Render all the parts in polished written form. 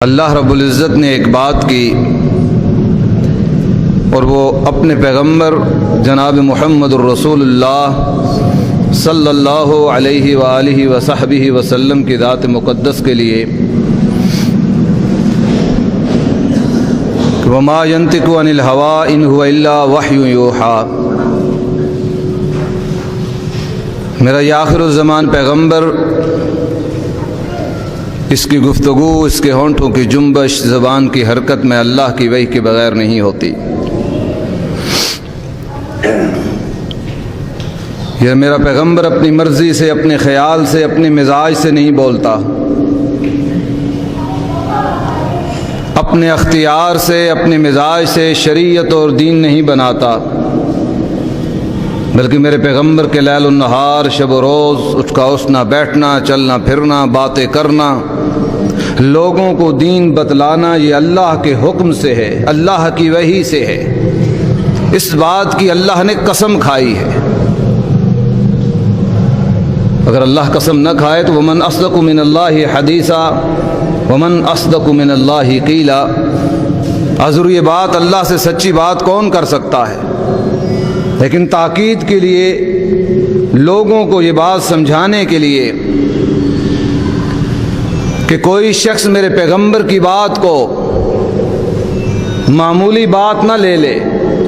اللہ رب العزت نے ایک بات کی اور وہ اپنے پیغمبر جناب محمد الرسول اللہ صلی اللہ علیہ وآلہ وصحبہ وسلم کی ذات مقدس کے لیے وما ينطق عن الهوى ان هو الا وحی یوحیٰ، میرا یہ آخر الزمان پیغمبر، اس کی گفتگو، اس کے ہونٹوں کی جنبش، زبان کی حرکت میں اللہ کی وحی کے بغیر نہیں ہوتی۔ یہ میرا پیغمبر اپنی مرضی سے، اپنے خیال سے، اپنے مزاج سے نہیں بولتا، اپنے اختیار سے، اپنے مزاج سے شریعت اور دین نہیں بناتا، بلکہ میرے پیغمبر کے لیل و نہار، شب و روز، اٹھنا اٹھنا، بیٹھنا، چلنا پھرنا، باتیں کرنا، لوگوں کو دین بتلانا، یہ اللہ کے حکم سے ہے، اللہ کی وحی سے ہے۔ اس بات کی اللہ نے قسم کھائی ہے۔ اگر اللہ قسم نہ کھائے تو ومن اصدق من اللہ حدیثا ومن اصدق من اللہ قیلا، حضور یہ بات اللہ سے سچی بات کون کر سکتا ہے؟ لیکن تاکید کے لیے، لوگوں کو یہ بات سمجھانے کے لیے کہ کوئی شخص میرے پیغمبر کی بات کو معمولی بات نہ لے لے،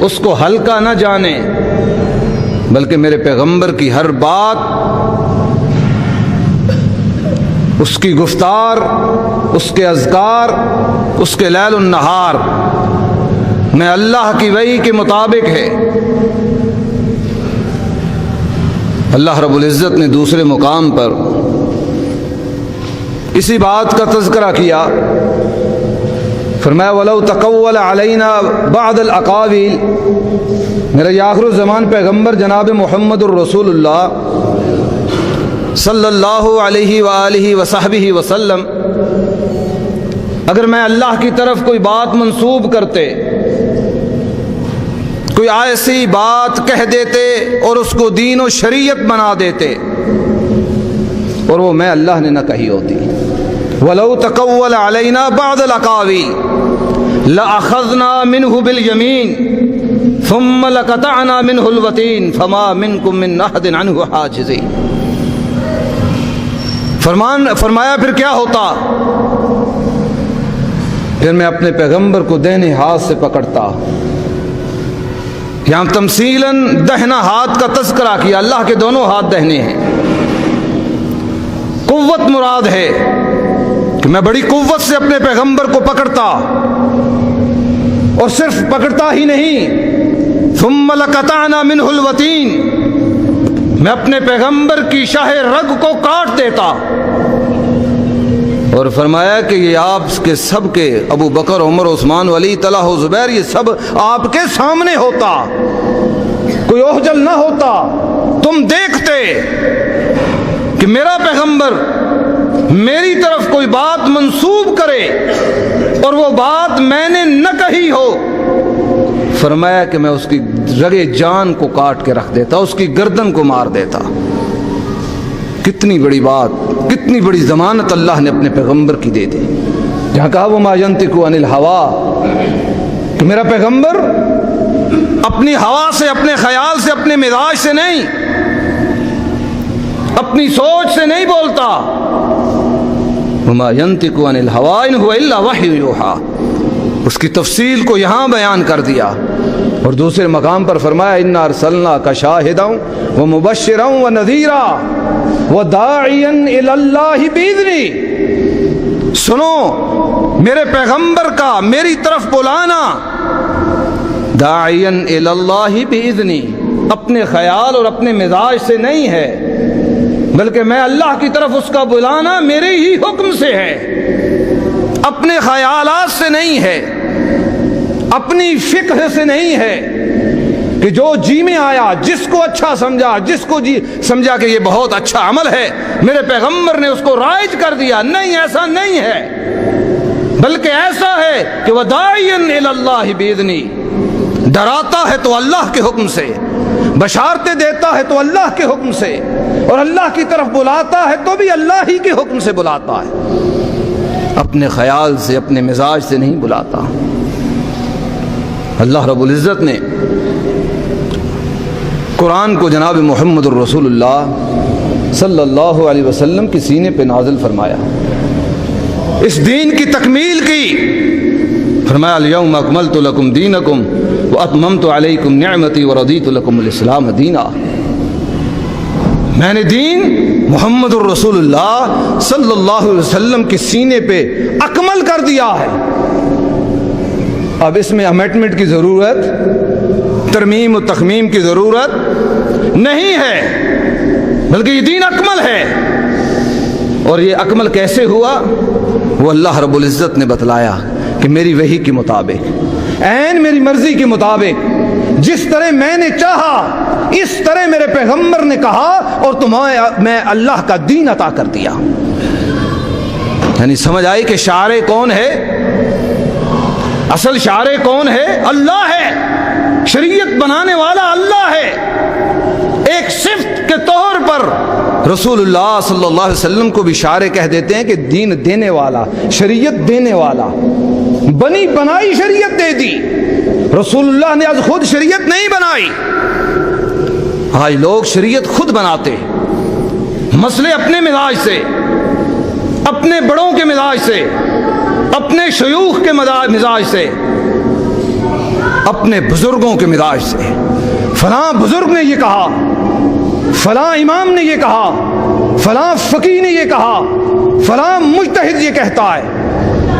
اس کو ہلکا نہ جانے، بلکہ میرے پیغمبر کی ہر بات، اس کی گفتار، اس کے اذکار، اس کے لیل النہار میں اللہ کی وحی کے مطابق ہے۔ اللہ رب العزت نے دوسرے مقام پر اسی بات کا تذکرہ کیا، فرمایا وَلَوْ تَقَوَّلَ عَلَيْنَا بَعْضَ الْأَقَاوِيلِ، میرا یہ آخر الزمان پیغمبر جناب محمد الرسول اللہ صلی اللہ علیہ وآلہ وصحبہ وسلم، اگر میں اللہ کی طرف کوئی بات منسوب کرتے، کوئی ایسی بات کہہ دیتے اور اس کو دین و شریعت بنا دیتے، اور وہ میں اللہ نے نہ کہی ہوتی، وَلَوْ تَقَوَّلَ عَلَيْنَا بَعْضَ الْأَقَاوِيلِ لَأَخَذْنَا مِنْهُ بِالْيَمِينِ ثُمَّ لَقَطَعْنَا مِنْهُ الْوَتِينَ فَمَا مِنْكُمْ مِنْ أَحَدٍ عَنْهُ حَاجِزِينَ۔ فرمایا پھر کیا ہوتا؟ پھر میں اپنے پیغمبر کو دہنے ہاتھ سے پکڑتا۔ یہاں تمثیلاً دہنا ہاتھ کا تذکرہ کیا، اللہ کے دونوں ہاتھ دہنے ہیں۔ قوت مراد ہے کہ میں بڑی قوت سے اپنے پیغمبر کو پکڑتا، اور صرف پکڑتا ہی نہیں، ثم لقطعنا منہ الوتین، میں اپنے پیغمبر کی شاہ رگ کو کاٹ دیتا۔ اور فرمایا کہ یہ آپ کے سب کے، ابو بکر، عمر، عثمان، علی، طلحہ و زبیر، یہ سب آپ کے سامنے ہوتا، کوئی اوہجل نہ ہوتا، تم دیکھتے کہ میرا پیغمبر میری طرف کوئی بات منسوب کرے اور وہ بات میں نے نہ کہی ہو، فرمایا کہ میں اس کی رگے جان کو کاٹ کے رکھ دیتا، اس کی گردن کو مار دیتا۔ کتنی بڑی بات، کتنی بڑی ضمانت اللہ نے اپنے پیغمبر کی دے دی، جہاں کہا وَمَا يَنطِقُ عَنِ الْهَوَىٰ، کہ میرا پیغمبر اپنی ہوا سے، اپنے خیال سے، اپنے مزاج سے نہیں، اپنی سوچ سے نہیں بولتا۔ وَمَا يَنطِقُ عَنِ الْهَوَىٰ إِنْ هُوَ إِلَّا وَحْيٌ يُوحَىٰ، اس کی تفصیل کو یہاں بیان کر دیا، اور دوسرے مقام پر فرمایا اِنَّا أَرْسَلْنَاكَ شَاهِدًا وَمُبَشِّرًا وَنَذِيرًا وَدَاعِيًا إِلَى اللَّهِ بِإِذْنِهِ، سنو میرے پیغمبر کا میری طرف بلانا، داعِيًا إِلَى اللَّهِ بِإِذْنِهِ، اپنے خیال اور اپنے مزاج سے نہیں ہے، بلکہ میں اللہ کی طرف اس کا بلانا میرے ہی حکم سے ہے، اپنے خیالات سے نہیں ہے، اپنی فکر سے نہیں ہے، کہ جو جی میں آیا، جس کو اچھا سمجھا، جس کو جی سمجھا کہ یہ بہت اچھا عمل ہے، میرے پیغمبر نے اس کو رائج کر دیا۔ نہیں، ایسا نہیں ہے، بلکہ ایسا ہے کہ وَدَاعِيًا إِلَى اللَّهِ بِإِذْنِهِ، ڈراتا ہے تو اللہ کے حکم سے، بشارتیں دیتا ہے تو اللہ کے حکم سے، اور اللہ کی طرف بلاتا ہے تو بھی اللہ ہی کے حکم سے بلاتا ہے۔ اپنے خیال سے اپنے مزاج سے نہیں بلاتا۔ اللہ رب العزت نے قرآن کو جناب محمد الرسول اللہ صلی اللہ علیہ وسلم کے سینے پہ نازل فرمایا، اس دین کی تکمیل کی، فرمایا الیوم اکملت لکم دینکم واتممت علیکم نعمتی ورضیت لکم الاسلام دینا۔ میں نے دین محمد الرسول اللہ صلی اللہ علیہ وسلم کے سینے پہ اکمل کر دیا ہے۔ اب اس میں امینڈمنٹ کی ضرورت، ترمیم و تخمیم کی ضرورت نہیں ہے، بلکہ یہ دین اکمل ہے۔ اور یہ اکمل کیسے ہوا؟ وہ اللہ رب العزت نے بتلایا کہ میری وحی کے مطابق، عین میری مرضی کے مطابق، جس طرح میں نے چاہا اس طرح میرے پیغمبر نے کہا، اور تمہیں میں اللہ کا دین عطا کر دیا۔ یعنی سمجھ آئی کہ شارع کون ہے؟ اصل شارع کون ہے؟ اللہ ہے۔ شریعت بنانے والا اللہ ہے۔ ایک صفت کے طور پر رسول اللہ صلی اللہ علیہ وسلم کو بھی شارع کہہ دیتے ہیں کہ دین دینے والا، شریعت دینے والا، بنی بنائی شریعت دے دی۔ رسول اللہ نے آج خود شریعت نہیں بنائی، آج لوگ شریعت خود بناتے، مسئلے اپنے مزاج سے، اپنے بڑوں کے مزاج سے، اپنے شیوخ کے مزاج سے، اپنے بزرگوں کے مزاج سے۔ فلاں بزرگ نے یہ کہا، فلاں امام نے یہ کہا، فلاں فقیہ نے یہ کہا، فلاں مجتہد یہ کہتا ہے،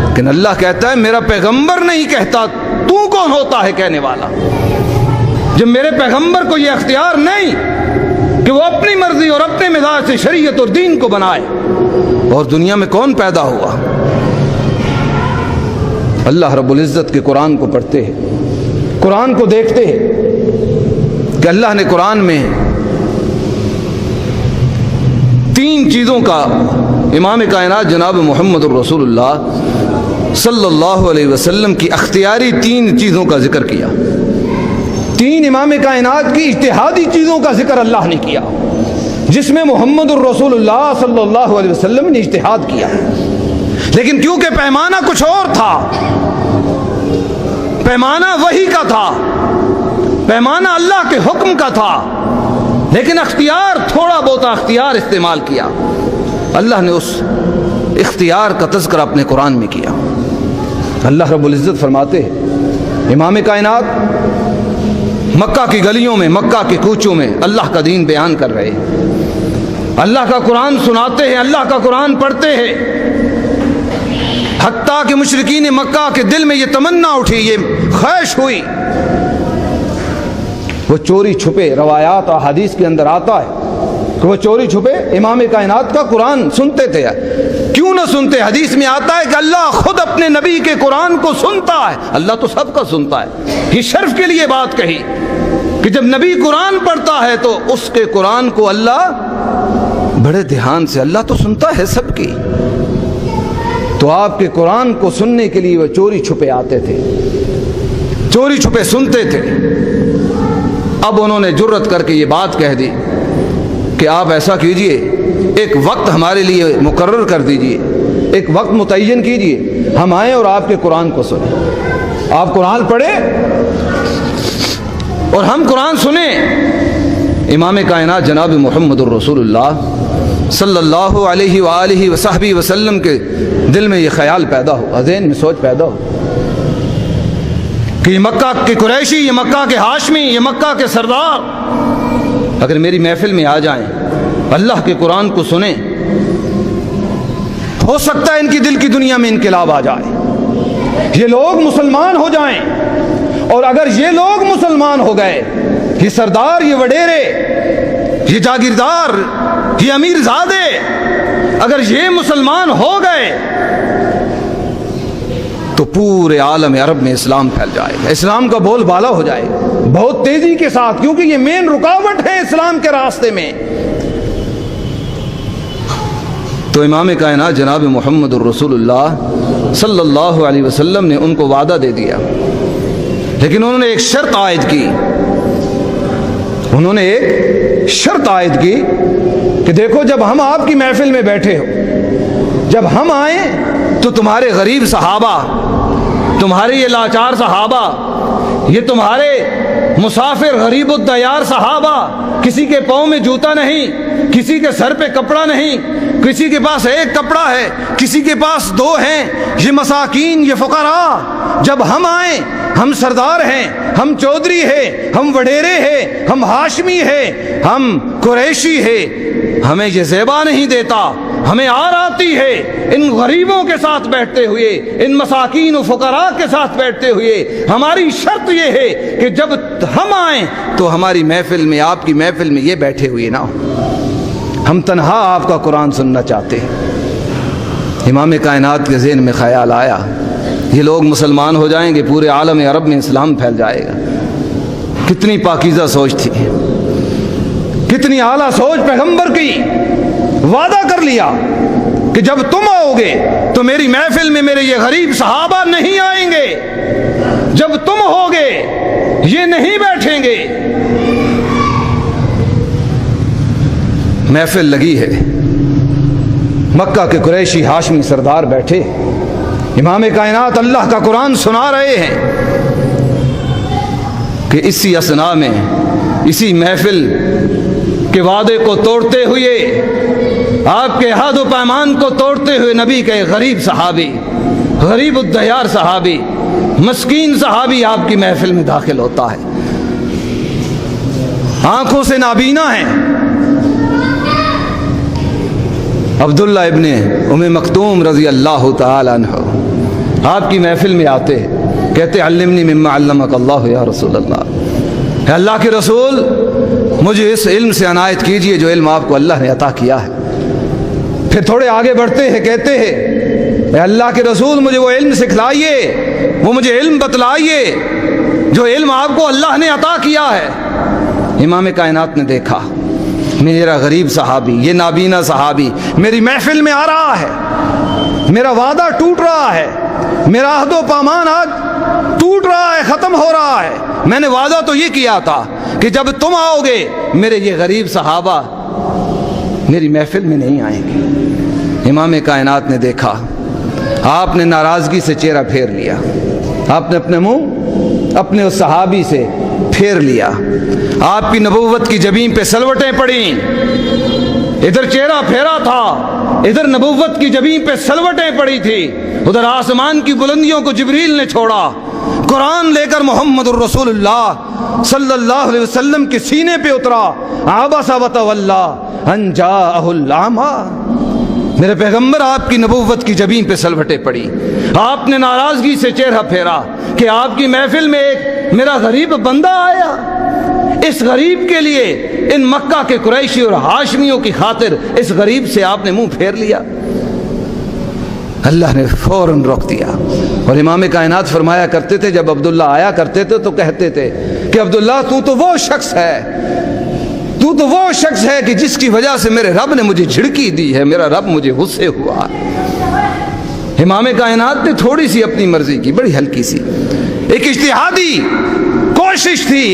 لیکن اللہ کہتا ہے میرا پیغمبر نہیں کہتا، تو کون ہوتا ہے کہنے والا؟ جب میرے پیغمبر کو یہ اختیار نہیں کہ وہ اپنی مرضی اور اپنے مزاج سے شریعت اور دین کو بنائے، اور دنیا میں کون پیدا ہوا؟ اللہ رب العزت کے قرآن کو پڑھتے ہیں، قرآن کو دیکھتے ہیں کہ اللہ نے قرآن میں 3 چیزوں کا امام کائنات جناب محمد الرسول اللہ صلی اللہ علیہ وسلم کی اختیاری 3 چیزوں کا ذکر کیا۔ 3 امام کائنات کی اجتہادی چیزوں کا ذکر اللہ نے کیا، جس میں محمد الرسول اللہ صلی اللہ علیہ وسلم نے اجتہاد کیا۔ لیکن کیونکہ پیمانہ کچھ اور تھا، پیمانہ وحی کا تھا، پیمانہ اللہ کے حکم کا تھا، لیکن اختیار، تھوڑا بہت اختیار استعمال کیا۔ اللہ نے اس اختیار کا تذکرہ اپنے قرآن میں کیا۔ اللہ رب العزت فرماتے ہیں امام کائنات مکہ کی گلیوں میں، مکہ کے کوچوں میں اللہ کا دین بیان کر رہے ہیں، اللہ کا قرآن سناتے ہیں، اللہ کا قرآن پڑھتے ہیں، حتیٰ کہ مشرکین مکہ کے دل میں یہ تمنا اٹھی، یہ خواہش ہوئی، وہ چوری چھپے، روایات اور حدیث کے اندر آتا ہے کہ وہ چوری چھپے امام کائنات کا قرآن سنتے تھے۔ کیوں نہ سنتے؟ حدیث میں آتا ہے کہ اللہ خود اپنے نبی کے قرآن کو سنتا ہے۔ اللہ تو سب کا سنتا ہے، یہ شرف کے لیے بات کہی کہ جب نبی قرآن پڑھتا ہے تو اس کے قرآن کو اللہ بڑے دھیان سے، اللہ تو سنتا ہے سب کی، تو آپ کے قرآن کو سننے کے لیے وہ چوری چھپے آتے تھے، چوری چھپے سنتے تھے۔ اب انہوں نے جرت کر کے یہ بات کہہ دی کہ آپ ایسا کیجئے، ایک وقت ہمارے لیے مقرر کر دیجئے، ایک وقت متعین کیجئے، ہم آئیں اور آپ کے قرآن کو سنیں، آپ قرآن پڑھیں اور ہم قرآن سنیں۔ امام کائنات جناب محمد الرسول اللہ صلی اللہ علیہ وآلہ وصحبہ وسلم کے دل میں یہ خیال پیدا ہو، ذہن میں سوچ پیدا ہو کہ یہ مکہ کے قریشی، یہ مکہ کے ہاشمی، یہ مکہ کے سردار اگر میری محفل میں آ جائیں، اللہ کے قرآن کو سنیں، ہو سکتا ہے ان کی دل کی دنیا میں انقلاب آ جائے، یہ لوگ مسلمان ہو جائیں، اور اگر یہ لوگ مسلمان ہو گئے، یہ سردار، یہ وڈیرے، یہ جاگیردار، یہ امیر زادے، اگر یہ مسلمان ہو گئے تو پورے عالم عرب میں اسلام پھیل جائے گا، اسلام کا بول بالا ہو جائے گا بہت تیزی کے ساتھ، کیونکہ یہ مین رکاوٹ ہے اسلام کے راستے میں۔ تو امام کائنات جناب محمد الرسول اللہ صلی اللہ علیہ وسلم نے ان کو وعدہ دے دیا، لیکن انہوں نے ایک شرط عائد کی، انہوں نے ایک شرط عائد کی کہ دیکھو جب ہم آپ کی محفل میں بیٹھے ہو، جب ہم آئیں تو تمہارے غریب صحابہ، تمہارے یہ لاچار صحابہ، یہ تمہارے مسافر غریب الدیار صحابہ، کسی کے پاؤں میں جوتا نہیں، کسی کے سر پہ کپڑا نہیں، کسی کے پاس ایک کپڑا ہے، کسی کے پاس دو ہیں، یہ مساکین، یہ فقراء، جب ہم آئیں، ہم سردار ہیں، ہم چودھری ہیں، ہم وڈیرے ہیں، ہم ہاشمی ہیں، ہم قریشی ہیں، ہمیں یہ زیبا نہیں دیتا، ہمیں آر آتی ہے ان غریبوں کے ساتھ بیٹھتے ہوئے، ان مساکین و فقراء کے ساتھ بیٹھتے ہوئے۔ ہماری شرط یہ ہے کہ جب ہم آئیں تو ہماری محفل میں، آپ کی محفل میں یہ بیٹھے ہوئے نہ ہو، ہم تنہا آپ کا قرآن سننا چاہتے ہیں۔ امام کائنات کے ذہن میں خیال آیا یہ لوگ مسلمان ہو جائیں گے، پورے عالم عرب میں اسلام پھیل جائے گا۔ کتنی پاکیزہ سوچ تھی، کتنی اعلیٰ سوچ پیغمبر کی۔ وعدہ کر لیا کہ جب تم آؤ گے تو میری محفل میں میرے یہ غریب صحابہ نہیں آئیں گے، جب تم ہوگے یہ نہیں بیٹھیں گے۔ محفل لگی ہے، مکہ کے قریشی ہاشمی سردار بیٹھے، امام کائنات اللہ کا قرآن سنا رہے ہیں کہ اسی اثنا میں، اسی محفل کے وعدے کو توڑتے ہوئے، آپ کے عہد و پیمان کو توڑتے ہوئے، نبی کے غریب صحابی، غریب الدیار صحابی، مسکین صحابی آپ کی محفل میں داخل ہوتا ہے، آنکھوں سے نابینا ہیں۔ عبداللہ ابن ام مکتوم رضی اللہ تعالی عنہ آپ کی محفل میں آتے، کہتے علمنی مما علمک اللہ یا رسول اللہ، اے اللہ کے رسول مجھے اس علم سے عنایت کیجئے جو علم آپ کو اللہ نے عطا کیا ہے۔ پھر تھوڑے آگے بڑھتے ہیں، کہتے ہیں اے اللہ کے رسول مجھے وہ علم سکھلائیے، وہ مجھے علم بتلائیے جو علم آپ کو اللہ نے عطا کیا ہے۔ امام کائنات نے دیکھا میرا غریب صحابی، یہ نابینا صحابی میری محفل میں آ رہا ہے، میرا وعدہ ٹوٹ رہا ہے، میرا عہد و پیمان آج ٹوٹ رہا ہے، ختم ہو رہا ہے۔ میں نے وعدہ تو یہ کیا تھا کہ جب تم آؤ گے میرے یہ غریب صحابہ میری محفل میں نہیں آئیں گے۔ امام کائنات نے دیکھا، آپ نے ناراضگی سے چہرہ پھیر لیا، آپ نے اپنے منہ اپنے اس صحابی سے پھیر لیا، آپ کی نبوت کی جبین پہ سلوٹیں پڑیں، ادھر چہرہ پھیرا تھا، ادھر نبوت کی جبین پہ سلوٹیں پڑی تھی، ادھر آسمان کی بلندیوں کو جبریل نے چھوڑا، قرآن لے کر محمد الرسول اللہ صلی اللہ علیہ وسلم کے سینے پہ اترا، عبس وتولی ان جاءہ الاعمی۔ میرے پیغمبر آپ کی نبوت کی جبین پہ سلوٹیں پڑی، آپ نے ناراضگی سے چہرہ پھیرا کہ آپ کی محفل میں ایک میرا غریب بندہ آیا، اس غریب کے لیے، ان مکہ کے قریشی اور ہاشمیوں کی خاطر اس غریب سے آپ نے منہ پھیر لیا۔ اللہ نے فوراً روک دیا۔ اور امام کائنات فرمایا کرتے تھے جب عبداللہ آیا کرتے تھے تو کہتے تھے کہ عبداللہ تو وہ شخص ہے، تو وہ شخص ہے کہ جس کی وجہ سے میرے رب نے مجھے جھڑکی دی ہے، میرا رب مجھے غصے ہوا۔ امام کائنات نے تھوڑی سی اپنی مرضی کی، بڑی ہلکی سی ایک اجتہادی کوشش تھی،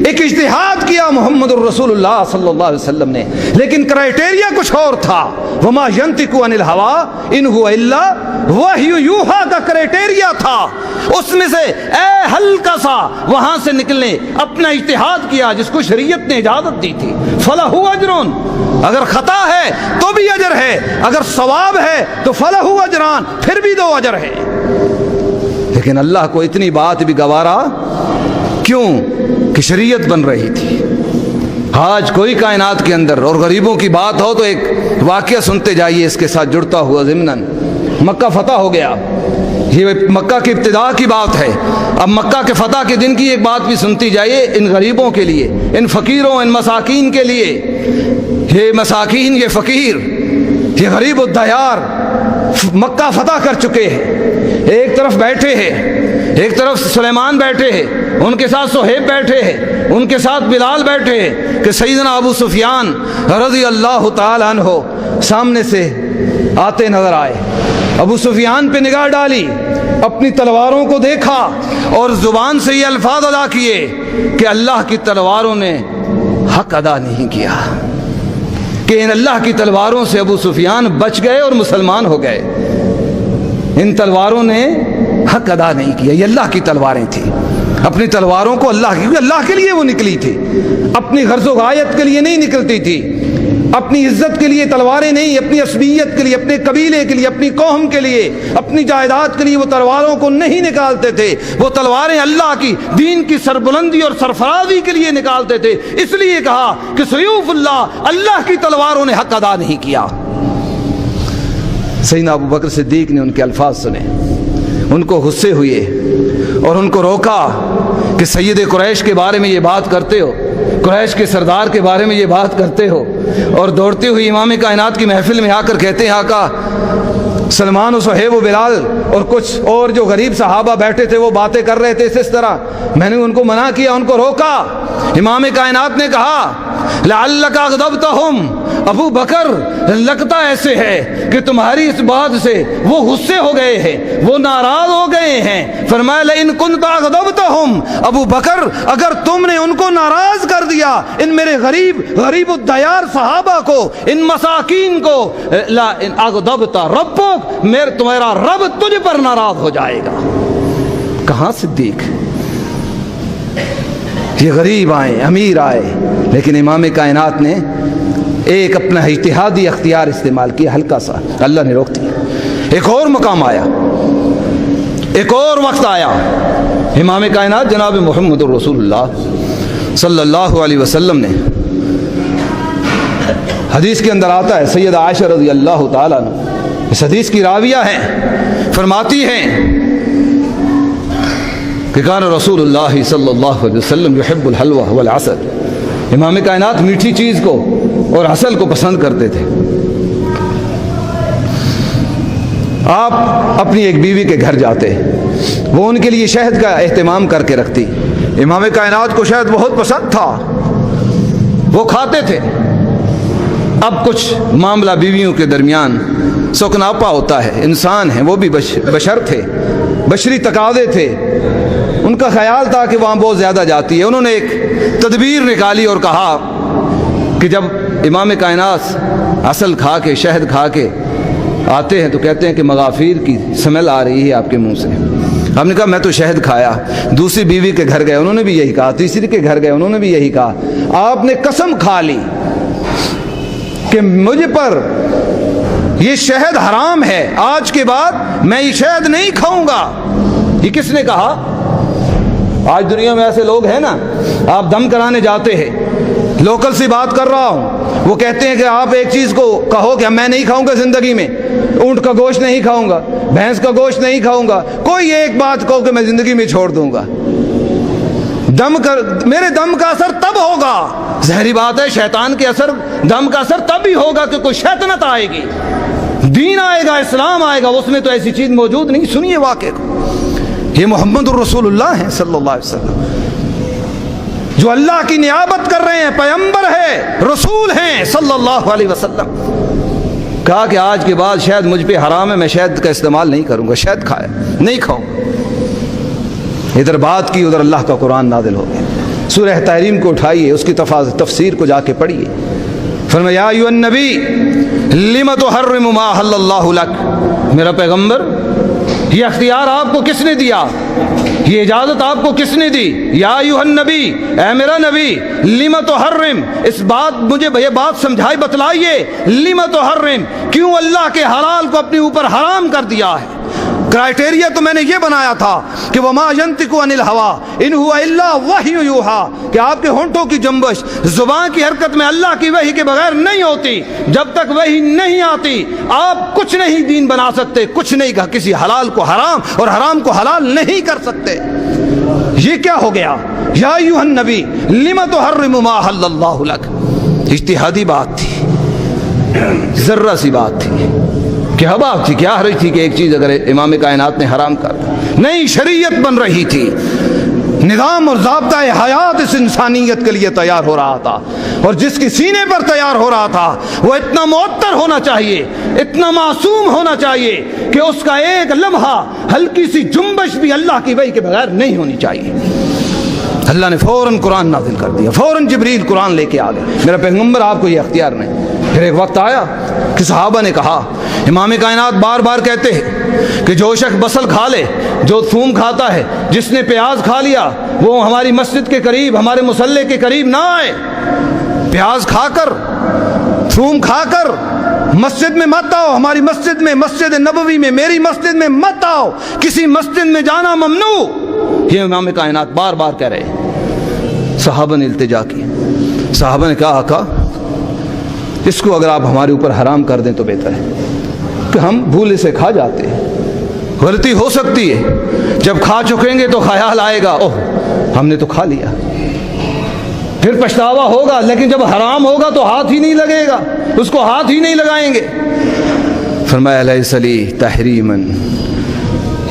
ایک اجتہاد کیا محمد الرسول اللہ صلی اللہ علیہ وسلم نے، لیکن کرائٹیریا کچھ اور تھا۔ وما ينطق عن الهوى ان هو الا وحی یوحی کا کرائٹیریا تھا، اس میں سے اے ہلکا سا وہاں سے نکلنے اپنا اجتہاد کیا جس کو شریعت نے اجازت دی تھی۔ فلہ اجرون، اگر خطا ہے تو بھی اجر ہے، اگر ثواب ہے تو فلہ اجران، پھر بھی 2 اجر ہے۔ لیکن اللہ کو اتنی بات بھی گوارا کیوں کہ شریعت بن رہی تھی۔ آج کوئی کائنات کے اندر اور غریبوں کی بات ہو تو ایک واقعہ سنتے جائیے اس کے ساتھ جڑتا ہوا ضمناً۔ مکہ فتح ہو گیا، یہ مکہ کی ابتدا کی بات ہے۔ اب مکہ کے فتح کے دن کی ایک بات بھی سنتی جائیے ان غریبوں کے لیے، ان فقیروں، ان مساکین کے لیے۔ یہ مساکین، یہ فقیر، یہ غریب الدیار مکہ فتح کر چکے ہیں، ایک طرف بیٹھے ہیں، ایک طرف سلیمان بیٹھے ہیں، ان کے ساتھ صہیب بیٹھے ہیں، ان کے ساتھ بلال بیٹھے ہیں کہ سیدنا ابو سفیان رضی اللہ تعالی عنہ سامنے سے آتے نظر آئے۔ ابو سفیان پہ نگاہ ڈالی، اپنی تلواروں کو دیکھا اور زبان سے یہ الفاظ ادا کیے کہ اللہ کی تلواروں نے حق ادا نہیں کیا، کہ ان اللہ کی تلواروں سے ابو سفیان بچ گئے اور مسلمان ہو گئے۔ ان تلواروں نے حق ادا نہیں کیا. یہ اللہ کی تلواریں تھیں. اپنی تلواروں کو اللہ کے لیے وہ نکلی تھی, اپنی غرض و غایت کے لیے نہیں نکلتی تھی, اپنی عزت کے لیے تلواریں نہیں, اپنی عصبیت کے لیے, اپنے قبیلے کے لیے, اپنی قوم کے لیے, اپنی جائیداد کے لیے وہ تلواروں کو نہیں نکالتے تھے. وہ تلواریں اللہ کی دین کی سربلندی اور سرفرازی کے لیے نکالتے تھے. اس لیے کہا کہ سیوف اللہ کی تلواروں نے حق ادا نہیں کیا. سیدنا ابو بکر صدیق نے ان کے الفاظ سنے, ان کو غصے ہوئے اور ان کو روکا کہ سید قریش کے بارے میں یہ بات کرتے ہو, قریش کے سردار کے بارے میں یہ بات کرتے ہو, اور دوڑتے ہوئے امام کائنات کی محفل میں آ کر کہتے ہیں آقا سلمان و صہیب و بلال اور کچھ اور جو غریب صحابہ بیٹھے تھے وہ باتیں کر رہے تھے اس طرح. میں نے ان کو منع کیا, ان کو روکا. امام کائنات نے کہا لعلک اغضبتہم, ابو بکر لگتا ایسے ہے کہ تمہاری اس بات سے وہ غصے ہو گئے ہیں, وہ ناراض ہو گئے ہیں. فرمایا لئن کنت اغضبتہم, ابو بکر اگر تم نے ان کو ناراض کر دیا, ان میرے غریب الدیار صحابہ کو, ان مساکین کو, لا ان اغضبت ربک, تمہارا رب تجھ پر ناراض ہو جائے گا. کہاں صدیق, یہ غریب آئے, امیر آئے, لیکن امام کائنات نے ایک اپنا اجتہادی اختیار استعمال کیا, ہلکا سا, اللہ نے روک دیا. ایک اور مقام آیا, ایک اور وقت آیا, امام کائنات جناب محمد رسول اللہ صلی اللہ علیہ وسلم نے, حدیث کے اندر آتا ہے, سیدہ عائشہ رضی اللہ تعالیٰ عنہ اس حدیث کی راویہ ہیں, فرماتی ہیں کہ کان رسول اللہ صلی اللہ علیہ وسلم یحب الحلوہ والعسل, امام کائنات میٹھی چیز کو اور عسل کو پسند کرتے تھے. آپ اپنی ایک بیوی کے گھر جاتے, وہ ان کے لیے شہد کا اہتمام کر کے رکھتی. امام کائنات کو شہد بہت پسند تھا, وہ کھاتے تھے. اب کچھ معاملہ بیویوں کے درمیان سکناپا ہوتا ہے, انسان ہیں وہ بھی بشر تھے, بشری تقاضے تھے. ان کا خیال تھا کہ وہاں بہت زیادہ جاتی ہے. انہوں نے ایک تدبیر نکالی اور کہا کہ جب امام کائنات عسل کھا کے, شہد کھا کے آتے ہیں تو کہتے ہیں کہ مغافیر کی سمیل آ رہی ہے آپ کے منہ سے. ہم نے کہا میں تو شہد کھایا. دوسری بیوی کے گھر گئے, انہوں نے بھی یہی کہا. تیسری کے گھر گئے, انہوں نے بھی یہی کہا. آپ نے قسم کھا لی کہ مجھ پر یہ شہد حرام ہے, آج کے بعد میں یہ شہد نہیں کھاؤں گا. یہ کس نے کہا؟ آج دنیا میں ایسے لوگ ہیں نا, آپ دم کرانے جاتے ہیں, لوکل سی بات کر رہا ہوں, وہ کہتے ہیں کہ آپ ایک چیز کو کہو کہ میں نہیں کھاؤں گا زندگی میں, اونٹ کا گوشت نہیں کھاؤں گا, بھینس کا گوشت نہیں کھاؤں گا, کوئی ایک بات کہو کہ میں زندگی میں چھوڑ دوں گا. میرے دم کا اثر تب ہوگا, ظاہری بات ہے شیطان کے اثر, دم کا اثر تب ہی ہوگا کہ کوئی شیطنت آئے گی, دین آئے گا, اسلام آئے گا, اس میں تو ایسی چیز موجود نہیں. سنیے واقعے کو, یہ محمد الرسول اللہ ہیں صلی اللہ علیہ وسلم, جو اللہ کی نیابت کر رہے ہیں, پیغمبر ہے, رسول ہیں صلی اللہ علیہ وسلم. کہا کہ آج کے بعد شہد مجھ پہ حرام ہے, میں شہد کا استعمال نہیں کروں گا, شہد کھائے نہیں کھاؤں. ادھر بات کی, ادھر اللہ کا قرآن نازل ہو گیا. سورہ تحریم کو اٹھائیے, اس کی تفسیر کو جا کے پڑھیے. فرمایا یا ایھا النبی لم تحرم ما احل اللہ لک, میرا پیغمبر یہ اختیار آپ کو کس نے دیا, یہ اجازت آپ کو کس نے دی؟ یا ایھا النبی, اے میرا نبی, لم تحرم, اس بات مجھے یہ بات سمجھائی بتلائیے, لم تحرم, کیوں اللہ کے حلال کو اپنے اوپر حرام کر دیا ہے. کرائٹیریا تو میں نے یہ بنایا تھا کہ وما ینطق عن الہوی ان هو الا وحی یوحی, کہ آپ کے ہونٹوں کی جنبش, زبان کی حرکت میں اللہ کی وحی کے بغیر نہیں ہوتی. جب تک وحی نہیں آتی آپ کچھ نہیں دین بنا سکتے, کچھ نہیں کہا, کسی حلال کو حرام اور حرام کو حلال نہیں کر سکتے. یہ کیا ہو گیا؟ یا ایھا النبی لم تحرم ما احل اللہ لک. اجتہادی بات تھی, ذرہ سی بات تھی, کیا بات تھی, کیا حرج تھی کہ ایک چیز اگر امام کائنات نے حرام کر نہیں, شریعت بن رہی تھی, نظام اور ضابطۂ حیات اس انسانیت کے لیے تیار ہو رہا تھا, اور جس کی سینے پر تیار ہو رہا تھا وہ اتنا معطر ہونا چاہیے, اتنا معصوم ہونا چاہیے کہ اس کا ایک لمحہ, ہلکی سی جنبش بھی اللہ کی وحی کے بغیر نہیں ہونی چاہیے. اللہ نے فوراً قرآن نازل کر دیا, فوراً جبریل قرآن لے کے آ گئے. میرا پیغمبر آپ کو یہ اختیار نہیں. پھر ایک وقت آیا کہ صحابہ نے کہا امام کائنات بار بار کہتے ہیں کہ جو شخص بصل کھا لے، جو تھوم کھاتا ہے، جس نے پیاز کھا لیا، وہ ہماری مسجد کے قریب، ہمارے مصلی کے قریب نہ آئے۔ پیاز کھا کر، تھوم کھا کر مسجد میں مت آؤ، ہماری مسجد میں، مسجد نبوی میں، میری مسجد میں مت آؤ، کسی مسجد میں جانا ممنوع۔ یہ امام کائنات بار بار کہہ رہے ہیں۔ صحابہ نے التجا کی، صحابہ نے کہا آقا اس کو اگر آپ ہمارے اوپر حرام کر دیں تو بہتر ہے، کہ ہم بھولے سے کھا جاتے ہیں، غلطی ہو سکتی ہے، جب کھا چکیں گے تو خیال آئے گا اوہ ہم نے تو کھا لیا، پھر پچھتاوا ہوگا، لیکن جب حرام ہوگا تو ہاتھ ہی نہیں لگے گا، اس کو ہاتھ ہی نہیں لگائیں گے۔ فرمایا لیس لی تحریما،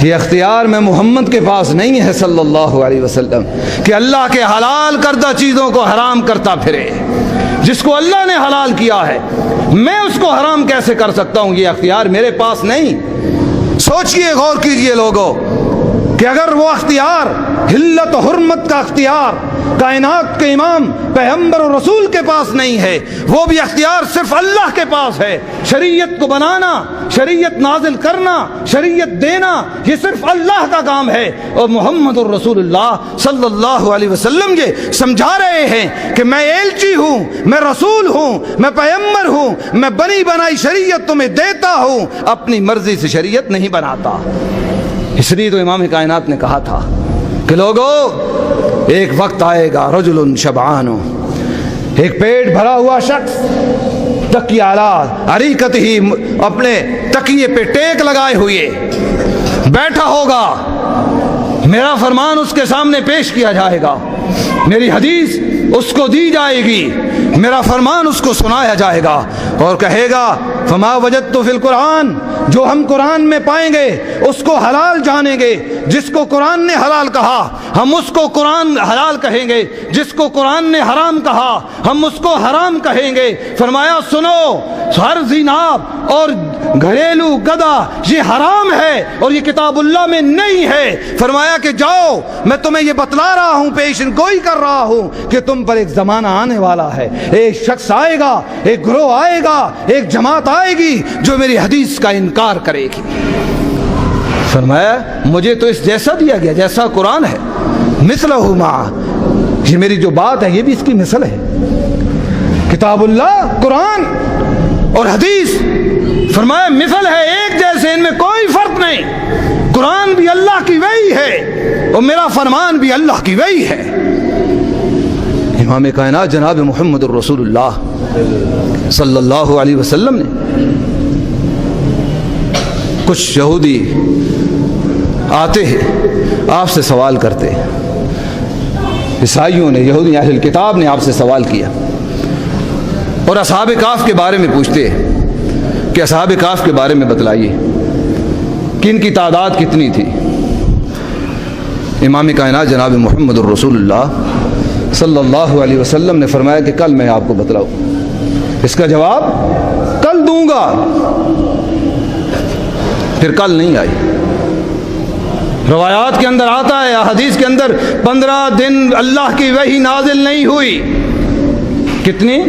یہ اختیار میں محمد کے پاس نہیں ہے صلی اللہ علیہ وسلم کہ اللہ کے حلال کردہ چیزوں کو حرام کرتا پھرے۔ جس کو اللہ نے حلال کیا ہے میں اس کو حرام کیسے کر سکتا ہوں؟ یہ اختیار میرے پاس نہیں۔ سوچئے، غور کیجئے لوگوں کہ اگر وہ اختیار، حلت و حرمت کا اختیار کائنات کے امام پیغمبر اور رسول کے پاس نہیں ہے، وہ بھی اختیار صرف اللہ کے پاس ہے۔ شریعت کو بنانا، شریعت نازل کرنا، شریعت دینا، یہ صرف اللہ کا کام ہے۔ اور محمد الرسول اللہ صلی اللہ علیہ وسلم یہ سمجھا رہے ہیں کہ میں ایلچی ہوں، میں رسول ہوں، میں پیغمبر ہوں، میں بنی بنائی شریعت تمہیں دیتا ہوں، اپنی مرضی سے شریعت نہیں بناتا۔ اس لیے تو امام کائنات نے کہا تھا کہ لوگوں ایک وقت آئے گا، رجل شبعان، ایک پیٹ بھرا ہوا شخص تکیہ علی اریکتہ، اپنے تکیے پہ ٹیک لگائے ہوئے بیٹھا ہوگا، میرا فرمان اس کے سامنے پیش کیا جائے گا، میری حدیث اس کو دی جائے گی، میرا فرمان اس کو سنایا جائے گا، اور کہے گا فما وجدت فی القرآن، جو ہم قرآن میں پائیں گے اس کو حلال جانیں گے، جس کو قرآن نے حلال کہا ہم اس کو قرآن حلال کہیں گے، جس کو قرآن نے حرام کہا ہم اس کو حرام کہیں گے۔ فرمایا سنو، ہر زیناب اور گھریلو گدا یہ حرام ہے اور یہ کتاب اللہ میں نہیں ہے۔ فرمایا کہ جاؤ، میں تمہیں یہ بتلا رہا ہوں، پیشن گوئی کر رہا ہوں کہ تم پر ایک زمانہ آنے والا ہے، ایک شخص آئے گا، ایک گروہ آئے گا، ایک جماعت آئے گی جو میری حدیث کا انکار کرے گی۔ فرمایا مجھے تو اس جیسا دیا گیا جیسا قرآن ہے، مثلہ معہ، یہ میری جو بات ہے یہ بھی اس کی مثل ہے، کتاب اللہ، قرآن اور حدیث، فرمایا مثل ہے، ایک جیسے، ان میں کوئی فرق نہیں، قرآن بھی اللہ کی وحی ہے اور میرا فرمان بھی اللہ کی وحی ہے۔ امام کائنات جناب محمد الرسول اللہ صلی اللہ علیہ وسلم نے، کچھ یہودی آتے ہیں آپ سے سوال کرتے ہیں، عیسائیوں نے، یہودی اہل کتاب نے آپ سے سوال کیا اور اصحاب کہف کے بارے میں پوچھتے ہیں کہ اصحاب کہف کے بارے میں بتلائیے کہ ان کی تعداد کتنی تھی۔ امام کائنات جناب محمد الرسول اللہ صلی اللہ علیہ وسلم نے فرمایا کہ کل میں آپ کو بتلاؤں، اس کا جواب کل دوں گا۔ پھر کل نہیں آئی۔ روایات کے اندر آتا ہے، حدیث کے اندر 15 دن اللہ کی وحی نازل نہیں ہوئی۔ کتنی؟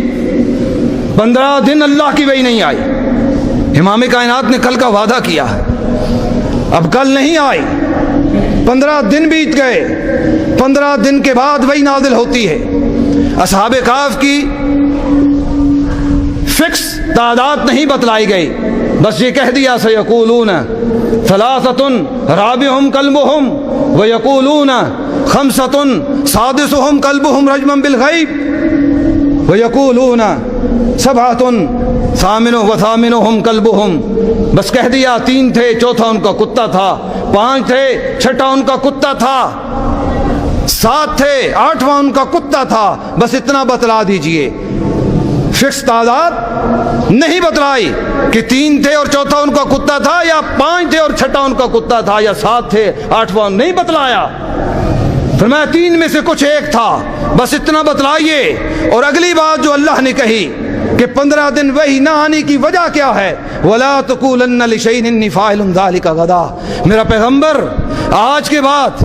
15 دن اللہ کی وحی نہیں آئی۔ امام کائنات نے کل کا وعدہ کیا، اب کل نہیں آئی، 15 دن بیت گئے، 15 دن کے بعد وحی نازل ہوتی ہے۔ اصحاب کہف کی فکس تعداد نہیں بتلائی گئی، بس یہ کہہ دیا سیقولون ثلاثۃ رابعہم کلبہم ویقولون خمسۃ سادسہم کلبہم رجما بالغیب ویقولون سبعۃ ثامنہم کلبہم، بس کہہ دیا 3 تھے، چوتھا ان کا کتا تھا، 5 تھے، چھٹا ان کا کتا تھا، 7 تھے، 8واں ان کا کتا تھا، بس اتنا بتلا دیجئے۔ فکس تعداد نہیں بتلائی کہ 3 تھے اور چوتھا ان کا کتا تھا، یا 5 تھے اور چھٹا ان کا کتا تھا، یا 7 تھے 8واں نہیں بتلایا۔ فرمایا 3 میں سے کچھ ایک تھا، بس اتنا بتلائیے۔ اور اگلی بات جو اللہ نے کہی کہ 15 دن وحی نہ آنے کی وجہ کیا ہے، وَلَا تَقُولَنَّ لِشَيْءٍ إِنِّي فَاعِلٌ ذَلِكَ غَدًا، میرا پیغمبر آج کے بعد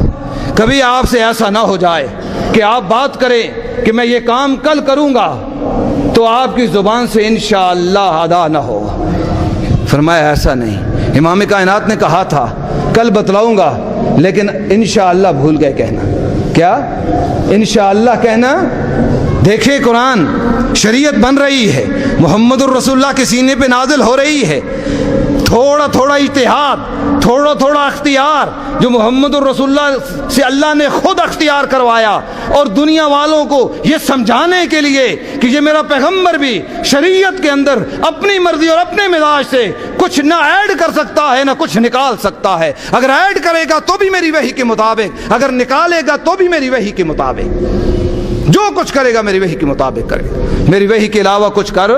کبھی آپ سے ایسا نہ ہو جائے کہ آپ بات کریں کہ میں یہ کام کل کروں گا تو آپ کی زبان سے انشاءاللہ ادا نہ ہو۔ فرمایا ایسا نہیں، امام کائنات نے کہا تھا کل بتلاؤں گا، لیکن انشاءاللہ بھول گئے کہنا۔ کیا؟ انشاءاللہ کہنا۔ دیکھیں قرآن شریعت بن رہی ہے، محمد الرسول اللہ کے سینے پہ نازل ہو رہی ہے، تھوڑا تھوڑا اجتہاد، تھوڑا تھوڑا اختیار جو محمد الرسول اللہ سے اللہ نے خود اختیار کروایا، اور دنیا والوں کو یہ سمجھانے کے لیے کہ یہ میرا پیغمبر بھی شریعت کے اندر اپنی مرضی اور اپنے مزاج سے کچھ نہ ایڈ کر سکتا ہے نہ کچھ نکال سکتا ہے۔ اگر ایڈ کرے گا تو بھی میری وحی کے مطابق، اگر نکالے گا تو بھی میری وحی کے مطابق، جو کچھ کرے گا میری وحی کے مطابق کرے گا، میری وحی کے علاوہ کچھ کر۔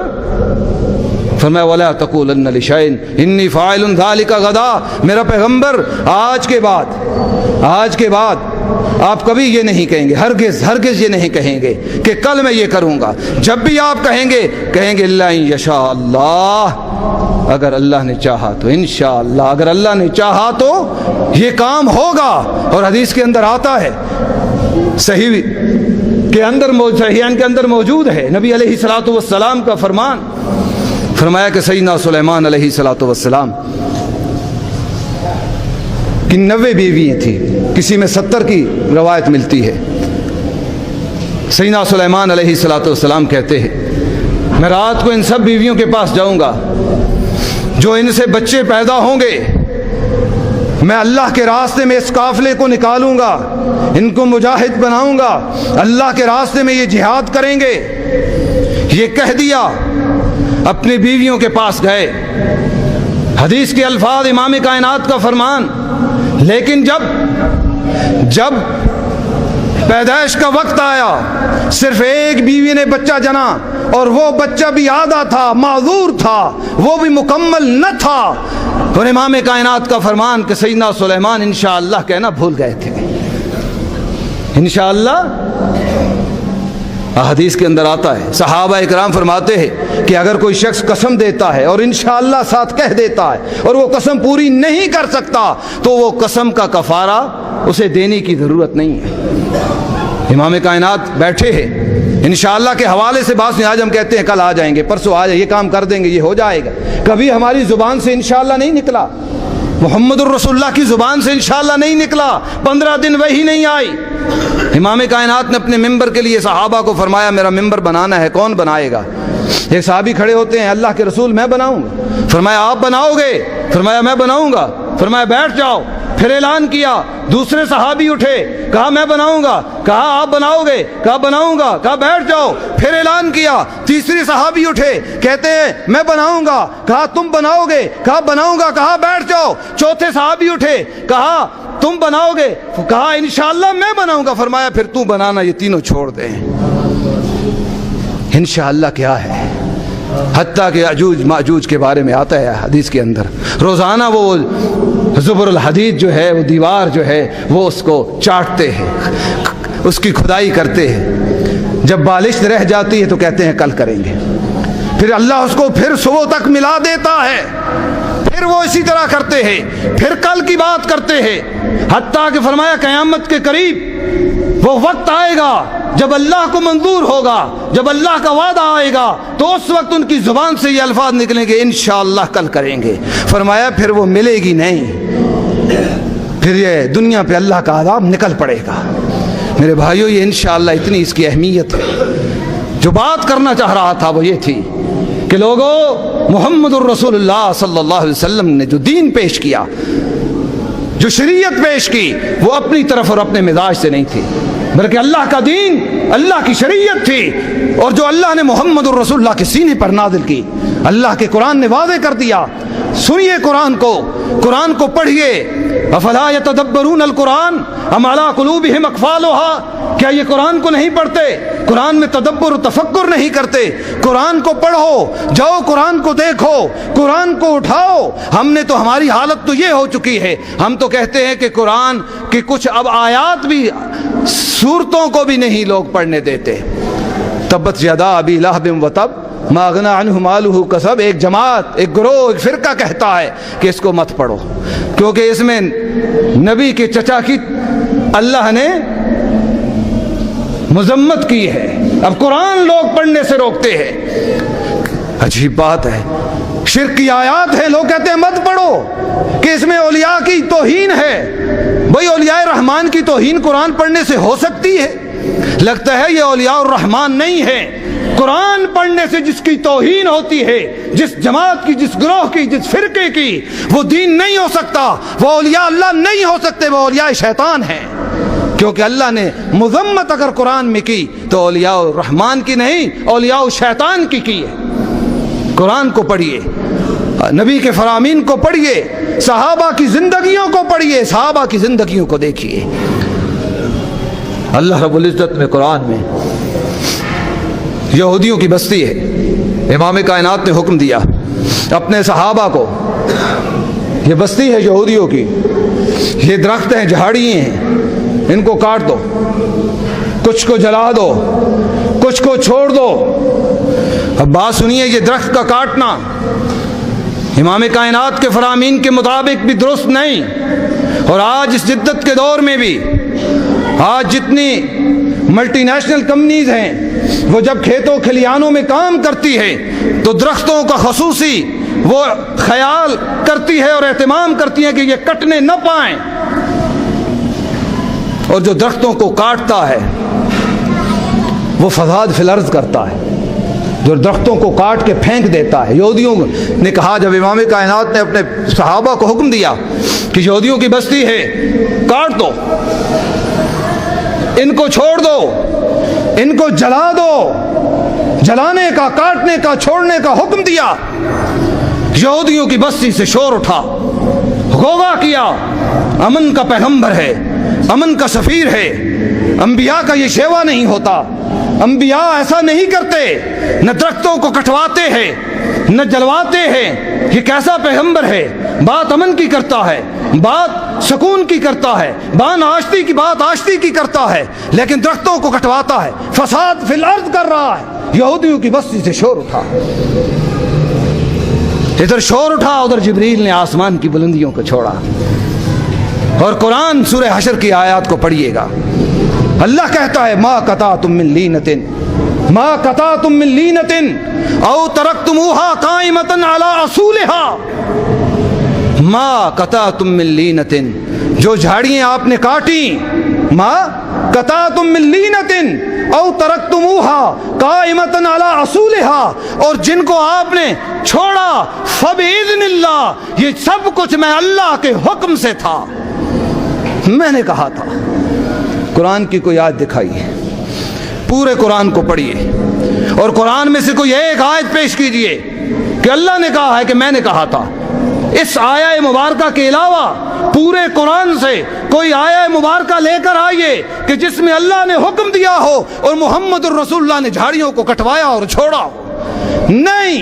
فرمایا وَلَا تَقُولَنَّ لِشَيْءٍ إِنِّي فَاعِلٌ ذَلِكَ غَدًا، میرا پیغمبر آج کے بعد آپ کبھی یہ نہیں کہیں گے، ہرگز یہ نہیں کہیں گے کہ کل میں یہ کروں گا۔ جب بھی آپ کہیں گے اِلَّا إِن يَشَاءَ اللَّهُ، اگر اللہ نے چاہا تو، انشاءاللہ اگر اللہ نے چاہا تو یہ کام ہوگا۔ اور حدیث کے اندر آتا ہے، صحیح کے اندر، صحیحین کے اندر موجود ہے، نبی علیہ الصلوۃ والسلام کا فرمان، فرمایا کہ سیدنا سلیمان علیہ الصلوۃ والسلام کی 90 بیویاں تھیں، کسی میں 70 کی روایت ملتی ہے۔ سیدنا سلیمان علیہ الصلوۃ والسلام کہتے ہیں میں رات کو ان سب بیویوں کے پاس جاؤں گا، جو ان سے بچے پیدا ہوں گے میں اللہ کے راستے میں اس قافلے کو نکالوں گا، ان کو مجاہد بناؤں گا، اللہ کے راستے میں یہ جہاد کریں گے۔ یہ کہہ دیا، اپنی بیویوں کے پاس گئے، حدیث کے الفاظ، امام کائنات کا فرمان، لیکن جب پیدائش کا وقت آیا صرف ایک بیوی نے بچہ جنا، اور وہ بچہ بھی آدھا تھا، معذور تھا، وہ بھی مکمل نہ تھا، اور امام کائنات کا فرمان کہ سیدنا سلیمان انشاءاللہ کہنا بھول گئے تھے۔ انشاءاللہ حدیث کے اندر آتا ہے، صحابہ اکرام فرماتے ہیں کہ اگر کوئی شخص قسم دیتا ہے اور انشاءاللہ ساتھ کہہ دیتا ہے اور وہ قسم پوری نہیں کر سکتا تو وہ قسم کا کفارہ اسے دینے کی ضرورت نہیں ہے۔ امام کائنات بیٹھے ہیں، انشاءاللہ کے حوالے سے بات نہیں، آج ہم کہتے ہیں کل آ جائیں گے، پرسوں آ جائیں، یہ کام کر دیں گے، یہ ہو جائے گا، کبھی ہماری زبان سے انشاءاللہ نہیں نکلا، محمد الرسول اللہ کی زبان سے انشاءاللہ نہیں نکلا، 15 دن وہی نہیں آئی۔ امام کائنات نے اپنے ممبر کے لیے صحابہ کو فرمایا میرا ممبر بنانا ہے، کون بنائے گا؟ ایک صحابی کھڑے ہوتے ہیں، اللہ کے رسول میں بناؤں گا۔ فرمایا آپ بناؤ گے؟ فرمایا میں بناؤں گا۔ فرمایا بیٹھ جاؤ۔ پھر اعلان کیا، دوسرے صحابی اٹھے، کہا میں بناؤں گا، کہا آپ بناؤ گے، کہا بناؤں گا، کہا بیٹھ جاؤ۔ پھر اعلان کیا، تیسری صحابی اٹھے، کہتے ہیں میں بناؤں گا، کہا تم بناؤ گے، کہا بناؤں گا، کہا بیٹھ جاؤ۔ چوتھے صحابی اٹھے، کہا تم بناؤ گے، کہا انشاءاللہ میں بناؤں گا۔ فرمایا پھر تو بنانا، یہ تینوں چھوڑ دیں۔ انشاءاللہ کیا ہے؟ حتیٰ کہ یاجوج ماجوج کے بارے میں آتا ہے حدیث کے اندر، روزانہ وہ زبر الحدید جو ہے، وہ دیوار جو ہے، وہ اس کو چاٹتے ہیں، اس کی کھدائی کرتے ہیں، جب بالشت رہ جاتی ہے تو کہتے ہیں کل کریں گے، پھر اللہ اس کو پھر صبح تک ملا دیتا ہے، پھر وہ اسی طرح کرتے ہیں، پھر کل کی بات کرتے ہیں، حتیٰ کہ فرمایا قیامت کے قریب وہ وقت آئے گا جب اللہ کو منظور ہوگا، جب اللہ کا وعدہ آئے گا تو اس وقت ان کی زبان سے یہ الفاظ نکلیں گے انشاءاللہ کل کریں گے۔ فرمایا پھر وہ ملے گی نہیں، پھر یہ دنیا پہ اللہ کا عذاب نکل پڑے گا۔ میرے بھائیوں، یہ انشاءاللہ اتنی اس کی اہمیت ہے۔ جو بات کرنا چاہ رہا تھا وہ یہ تھی کہ لوگوں، محمد الرسول اللہ صلی اللہ علیہ وسلم نے جو دین پیش کیا، جو شریعت پیش کی، وہ اپنی طرف اور اپنے مزاج سے نہیں تھی، بلکہ اللہ کا دین، اللہ کی شریعت تھی، اور جو اللہ نے محمد الرسول اللہ کے سینے پر نازل کی، اللہ کے قرآن نے واضح کر دیا۔ سنیے قرآن کو پڑھیے۔ افلا یتدبرون القرآن ام علی قلوبہم اقفالها، کیا یہ قرآن کو نہیں پڑھتے؟ قرآن میں تدبر و تفکر نہیں کرتے؟ قرآن کو پڑھو، جاؤ قرآن کو دیکھو، قرآن کو اٹھاؤ۔ ہماری حالت تو یہ ہو چکی ہے، ہم تو کہتے ہیں کہ قرآن کی کچھ اب آیات بھی، سورتوں کو بھی نہیں لوگ پڑھنے دیتے۔ تبت یدا ابی لہب وتب ما اغنی عنہ مالہ کسب، ایک جماعت، ایک گروہ، ایک فرقہ کہتا ہے کہ اس کو مت پڑھو، کیونکہ اس میں نبی کے چچا کی اللہ نے مذمت کی ہے۔ اب قرآن لوگ پڑھنے سے روکتے ہیں۔ عجیب بات ہے، شرک کی آیات ہیں، لوگ کہتے ہیں مت پڑھو کہ اس میں اولیاء کی توہین ہے۔ بھئی اولیاء رحمان کی توہین قرآن پڑھنے سے ہو سکتی ہے؟ لگتا ہے یہ اولیاء الرحمان نہیں ہے۔ قرآن پڑھنے سے جس کی توہین ہوتی ہے، جس جماعت کی، جس گروہ کی، جس فرقے کی، وہ دین نہیں ہو سکتا، وہ اولیاء اللہ نہیں ہو سکتے، وہ اولیاء شیطان ہیں۔ کیونکہ اللہ نے مذمت اگر قرآن میں کی تو اولیاء الرحمان کی نہیں، اولیاء شیطان کی ہے۔ قرآن کو پڑھیے، نبی کے فرامین کو پڑھیے، صحابہ کی زندگیوں کو پڑھیے، صحابہ کی زندگیوں کو دیکھیے۔ اللہ رب العزت نے قرآن میں یہودیوں کی بستی ہے، امام کائنات نے حکم دیا اپنے صحابہ کو، یہ بستی ہے یہودیوں کی، یہ درخت ہیں، جھاڑی ہیں، ان کو کاٹ دو، کچھ کو جلا دو، کچھ کو چھوڑ دو۔ اب بات سنیے، یہ درخت کا کاٹنا امام کائنات کے فرامین کے مطابق بھی درست نہیں۔ اور آج اس جدت کے دور میں بھی، آج جتنی ملٹی نیشنل کمپنیز ہیں وہ جب کھیتوں کھلیانوں میں کام کرتی ہے تو درختوں کا خصوصی وہ خیال کرتی ہے اور اہتمام کرتی ہے کہ یہ کٹنے نہ پائیں، اور جو درختوں کو کاٹتا ہے وہ فساد فی الارض کرتا ہے، جو درختوں کو کاٹ کے پھینک دیتا ہے۔ یہودیوں نے کہا، جب امام کائنات نے اپنے صحابہ کو حکم دیا کہ یہودیوں کی بستی ہے، کاٹ دو، ان کو چھوڑ دو، ان کو جلا دو، جلانے کا، کاٹنے کا، چھوڑنے کا حکم دیا، یہودیوں کی بستی سے شور اٹھا، غوغا کیا۔ امن کا پیغمبر ہے، امن کا سفیر ہے، انبیاء کا یہ شیوا نہیں ہوتا، انبیاء ایسا نہیں کرتے، نہ درختوں کو کٹواتے ہیں نہ جلواتے ہیں۔ یہ کیسا پیغمبر ہے؟ بات امن کی کرتا ہے، بات سکون کی کرتا ہے، بات آشتی کی کرتا ہے، لیکن درختوں کو کٹواتا ہے، فساد فی الارض کر رہا ہے۔ یہودیوں کی بستی سے شور اٹھا، ادھر شور اٹھا، ادھر جبریل نے آسمان کی بلندیوں کو چھوڑا۔ اور قرآن سورہ حشر کی آیات کو پڑھیے گا، اللہ کہتا ہے ما قطعتم من لینۃ ما قطعتم من لینۃ او ترکتموها قائمۃ علی اصولها، ما قطعتم من لینۃ، جو جھاڑیاں آپ نے کاٹی، ما قطعتم من لینۃ او ترکتموها قائمۃ علی اصولها، اور جن کو آپ نے چھوڑا فباذن اللہ، یہ سب کچھ میں اللہ کے حکم سے تھا، میں نے کہا تھا۔ قرآن کی کوئی آیت دکھائیے، پورے قرآن کو پڑھیے اور قرآن میں سے کوئی ایک آیت پیش کیجئے کہ اللہ نے کہا ہے کہ میں نے کہا تھا۔ اس آیہ مبارکہ کے علاوہ پورے قرآن سے کوئی آیہ مبارکہ لے کر آئیے کہ جس میں اللہ نے حکم دیا ہو اور محمد الرسول اللہ نے جھاڑیوں کو کٹوایا اور چھوڑا ہو۔ نہیں،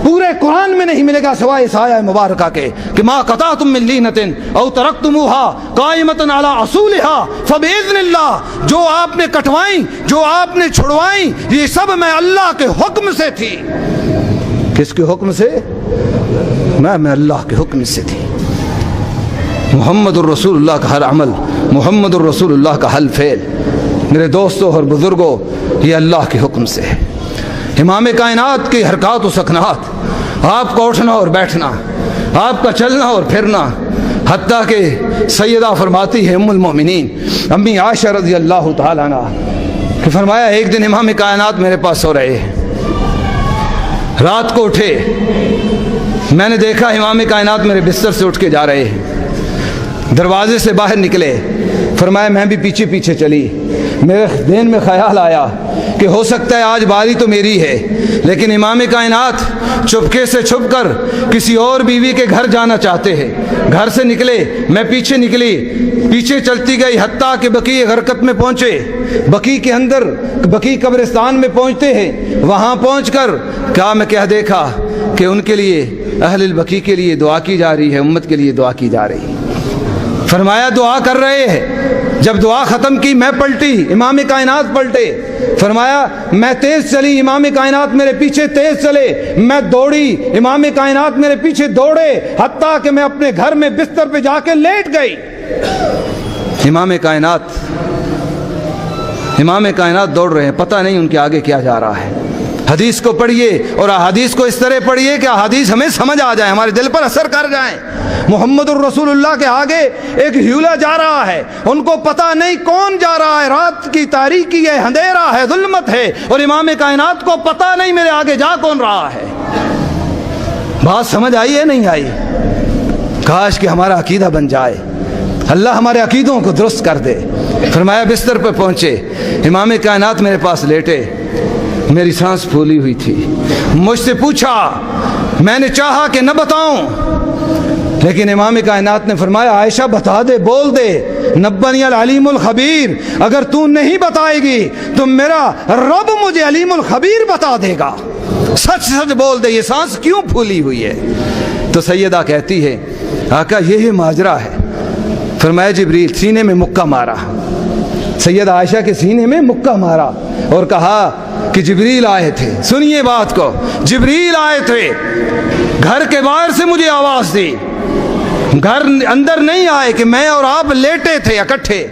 پورے قرآن میں نہیں ملے گا سوائے اس آیہ مبارکہ کے کہ ما قطعتم من لینۃ او ترکتموها قائمۃ علی اصولها فباذن اللہ، جو آپ نے کٹوائیں، جو آپ نے چھڑوائیں، یہ سب میں اللہ کے حکم سے تھی۔ کس کے حکم سے؟ میں اللہ کے حکم سے تھی۔ محمد الرسول اللہ کا ہر عمل، محمد الرسول اللہ کا ہر فعل، میرے دوستوں اور بزرگوں، یہ اللہ کے حکم سے ہے۔ امام کائنات کی حرکات و سکنات، آپ کا اٹھنا اور بیٹھنا، آپ کا چلنا اور پھرنا، حتیٰ کہ سیدہ فرماتی ہے ام المومنین امی عائشہ رضی اللہ تعالیٰ عنہ کہ فرمایا ایک دن امام کائنات میرے پاس سو رہے ہیں، رات کو اٹھے، میں نے دیکھا امام کائنات میرے بستر سے اٹھ کے جا رہے ہیں، دروازے سے باہر نکلے، فرمایا میں بھی پیچھے پیچھے چلی، میرے ذہن میں خیال آیا کہ ہو سکتا ہے آج باری تو میری ہے، لیکن امام کائنات چپکے سے چھپ کر کسی اور بیوی کے گھر جانا چاہتے ہیں۔ گھر سے نکلے، میں پیچھے نکلی، پیچھے چلتی گئی حتیٰ کہ بقیع غرقت میں پہنچے، بقیع کے اندر، بقیع قبرستان میں پہنچتے ہیں، وہاں پہنچ کر میں کیا دیکھا کہ ان کے لیے، اہل البقیع کے لیے دعا کی جا رہی ہے، امت کے لیے دعا کی جا رہی ہے۔ فرمایا دعا کر رہے ہیں، جب دعا ختم کی میں پلٹی، امام کائنات پلٹے، فرمایا میں تیز چلی، امام کائنات میرے پیچھے تیز چلے، میں دوڑی، امام کائنات میرے پیچھے دوڑے، حتیٰ کہ میں اپنے گھر میں بستر پہ جا کے لیٹ گئی۔ امام کائنات دوڑ رہے ہیں، پتہ نہیں ان کے آگے کیا جا رہا ہے، حدیث کو پڑھیے اور احادیث کو اس طرح پڑھیے کہ احادیث ہمیں سمجھ آ جائیں، ہمارے دل پر اثر کر جائیں۔ محمد الرسول اللہ کے آگے ایک ہیولا جا رہا ہے، ان کو پتہ نہیں کون جا رہا ہے، رات کی تاریکی ہے، اندھیرا ہے، ظلمت ہے، اور امام کائنات کو پتہ نہیں میرے آگے جا کون رہا ہے۔ بات سمجھ آئی ہے نہیں آئی؟ کاش کہ ہمارا عقیدہ بن جائے، اللہ ہمارے عقیدوں کو درست کر دے۔ فرمایا بستر پہ پہنچے، امام کائنات میرے پاس لیٹے، میری سانس پھولی ہوئی تھی، مجھ سے پوچھا، میں نے چاہا کہ نہ بتاؤں، لیکن امام کائنات نے فرمایا عائشہ بتا دے، بول دے، نبنی العلیم الخبیر، اگر تو نہیں بتائے گی تو میرا رب مجھے علیم الخبیر بتا دے گا، سچ سچ بول دے، یہ سانس کیوں پھولی ہوئی ہے؟ تو سیدہ کہتی ہے آقا یہ ماجرا ہے۔ فرمایا جبریل، سینے میں مکہ مارا، سیدہ عائشہ کے سینے میں مکہ مارا اور کہا کہ جبریل آئے تھے، سنیے بات کو، جبریل آئے تھے، گھر کے باہر سے مجھے آواز دی، گھر اندر نہیں آئے، کہ میں اور آپ لیٹے تھے اکٹھے،